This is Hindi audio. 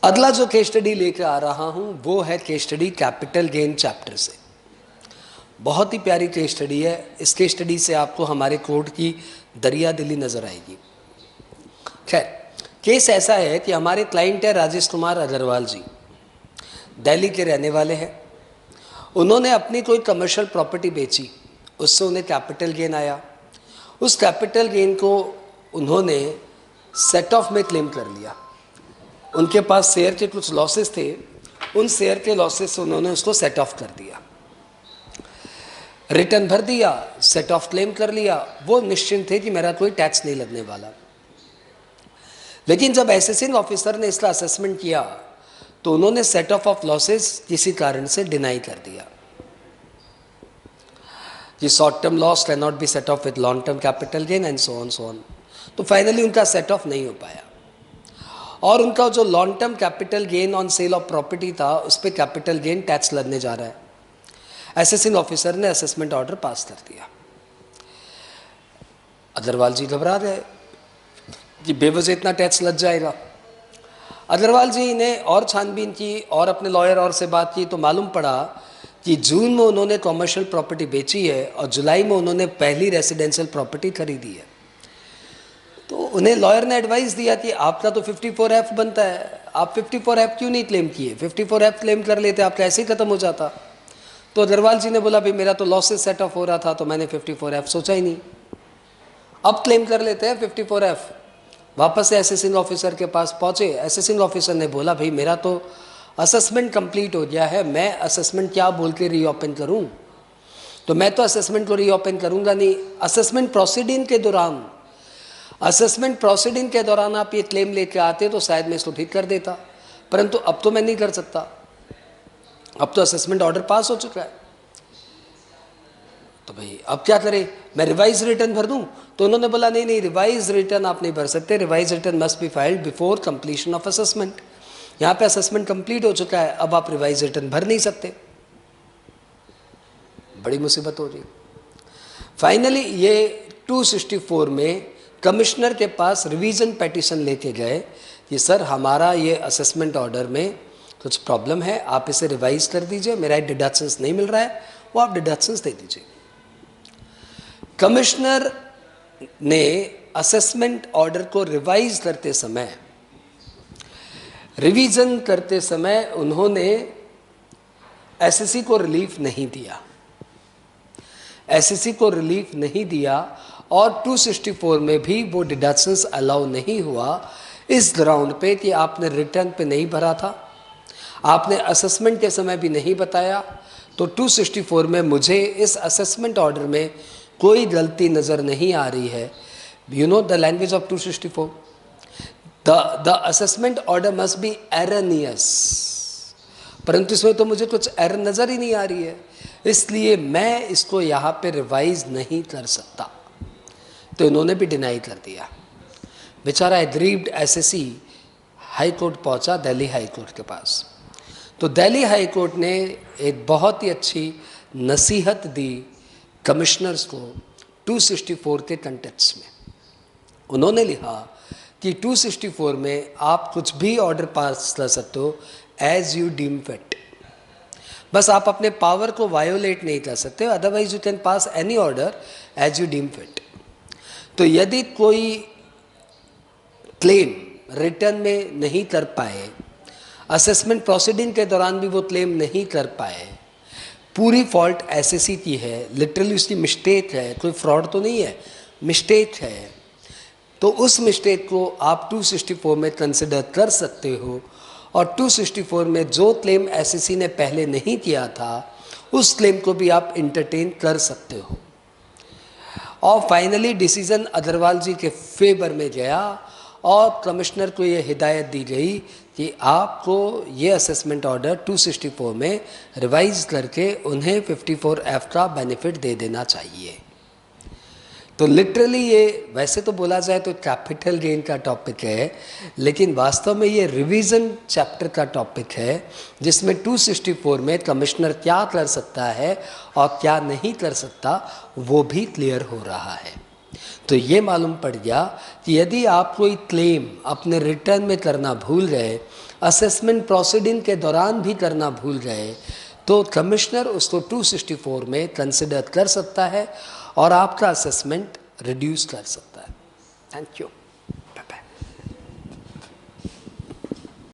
अगला जो केस स्टडी लेकर आ रहा हूं वो है case study capital gain chapter से। बहुत ही प्यारी केस स्टडी है। इस केस स्टडी से आपको हमारे कोर्ट की दरिया दिली नजर आएगी। खैर, केस ऐसा है कि हमारे क्लाइंट है राजेश कुमार अग्रवाल जी, दिल्ली के रहने वाले हैं। उन्होंने अपनी कोई कमर्शियल प्रॉपर्टी बेची, उससे उन्हें कैपिटल गेन आया। उस कैपिटल गेन को उन्होंने सेट ऑफ में क्लेम कर लिया। उनके पास शेयर के कुछ लॉसेस थे, उन शेयर के लॉसेस से उन्होंने उसको सेट ऑफ कर दिया, रिटर्न भर दिया, सेट ऑफ क्लेम कर लिया। वो निश्चिंत थे कि मेरा कोई टैक्स नहीं लगने वाला। लेकिन जब असेसिंग ऑफिसर ने इसका असेसमेंट किया तो उन्होंने सेट ऑफ लॉसेस किसी कारण से डिनाई कर दिया कि short term loss can not be set of with long term capital gain and so on. तो फाइनली उनका सेट ऑफ नहीं हो पाया और उनका जो long term capital gain on sale of property था उस पर कैपिटल गेन टैक्स लगने जा रहा है। असेसिंग ऑफिसर ने असेसमेंट ऑर्डर पास कर दिया। अग्रवाल जी घबरा गए कि बेवजह इतना टैक्स लग जाएगा। अग्रवाल जी ने और छानबीन की और अपने लॉयर और से बात की तो मालूम पड़ा कि जून में उन्होंने कॉमर्शियल प्रॉपर्टी बेची है और जुलाई में उन्होंने पहली रेसिडेंशियल प्रॉपर्टी खरीदी है। तो उन्हें लॉयर ने एडवाइस दिया कि आपका तो 54F बनता है, आप 54F क्यों नहीं क्लेम किए? 54F क्लेम कर लेते, आपका ऐसे ही खत्म हो जाता। तो अग्रवाल जी ने बोला भाई मेरा तो लॉसेस सेट ऑफ हो रहा था तो मैंने 54F सोचा ही नहीं, अब क्लेम कर लेते हैं 54F। वापस से असेसिंग ऑफिसर के पास पहुंचे। असेसिंग ऑफिसर ने बोला भाई मेरा तो असेसमेंट कंप्लीट हो गया है, मैं असेसमेंट क्या बोल के रीओपन करूं? तो मैं तो असेसमेंट को रीओपन करूंगा नहीं। असेसमेंट प्रोसीडिंग के दौरान आप ये क्लेम लेके आते तो शायद मैं इसको ठीक कर देता, परंतु अब तो मैं नहीं कर सकता, अब तो असेसमेंट ऑर्डर पास हो चुका है। तो भाई अब क्या करें, मैं रिवाइज रिटर्न भर दूं? तो उन्होंने बोला नहीं, रिवाइज रिटर्न आप नहीं भर सकते, revise return must be filed before completion of assessment. यहाँ पे असेसमेंट कंप्लीट हो चुका है, अब आप रिवाइज रिटर्न भर नहीं सकते। बड़ी मुसीबत हो रही। फाइनली ये 264 में कमिश्नर के पास रिवीजन पेटिशन लेके गए कि सर हमारा ये असेसमेंट ऑर्डर में कुछ प्रॉब्लम है, आप इसे रिवाइज कर दीजिए, मेरा डिडक्शंस नहीं मिल रहा है, वो आप डिडक्शंस दे दीजिए। कमिश्नर ने असेसमेंट ऑर्डर को रिवाइज करते समय, रिवीजन करते समय उन्होंने एसएससी को रिलीफ नहीं दिया, एसएससी को रिलीफ नहीं दिया और 264 में भी वो डिडक्शंस अलाउ नहीं हुआ इस ग्राउंड पे कि आपने रिटर्न पे नहीं भरा था, आपने असेसमेंट के समय भी नहीं बताया। तो 264 में मुझे इस असेसमेंट ऑर्डर में कोई गलती नज़र नहीं आ रही है। You know the language of 264, the assessment order must be erroneous, परंतु इसमें तो मुझे कुछ एरर नज़र ही नहीं आ रही है, इसलिए मैं इसको यहाँ पे रिवाइज नहीं कर सकता। तो इन्होंने भी डिनाई कर दिया। बेचारा एग्रीव्ड एसएससी हाई कोर्ट पहुँचा, दिल्ली हाई कोर्ट के पास। तो दिल्ली हाई कोर्ट ने एक बहुत ही अच्छी नसीहत दी कमिश्नर्स को 264 के कंटेक्स्ट में। उन्होंने लिखा कि 264 में आप कुछ भी ऑर्डर पास कर सकते हो एज यू डीम फिट, बस आप अपने पावर को वायोलेट नहीं कर सकते, otherwise you can pass any order as you deem fit. तो यदि कोई क्लेम रिटर्न में नहीं कर पाए, असेसमेंट प्रोसीडिंग के दौरान भी वो क्लेम नहीं कर पाए, पूरी फॉल्ट एसएससी की है, लिटरली उसकी मिस्टेक है, कोई फ्रॉड तो नहीं है, मिस्टेक है, तो उस मिस्टेक को आप 264 में कंसिडर कर सकते हो और 264 में जो क्लेम एसएससी ने पहले नहीं किया था उस क्लेम को भी आप इंटरटेन कर सकते हो। और फाइनली डिसीजन अग्रवाल जी के फेवर में गया और कमिश्नर को ये हिदायत दी गई कि आपको ये असेसमेंट ऑर्डर 264 में रिवाइज करके उन्हें 54F का बेनिफिट दे देना चाहिए। तो लिटरली ये वैसे तो बोला जाए तो कैपिटल गेन का टॉपिक है, लेकिन वास्तव में ये रिवीजन चैप्टर का टॉपिक है जिसमें 264 में कमिश्नर क्या कर सकता है और क्या नहीं कर सकता वो भी क्लियर हो रहा है। तो ये मालूम पड़ गया कि यदि आप कोई क्लेम अपने रिटर्न में करना भूल गए, असेसमेंट प्रोसीडिंग के दौरान भी करना भूल गए, तो कमिश्नर उसको 264 में कंसिडर कर सकता है और आपका असेसमेंट रिड्यूस कर सकता है। Thank you.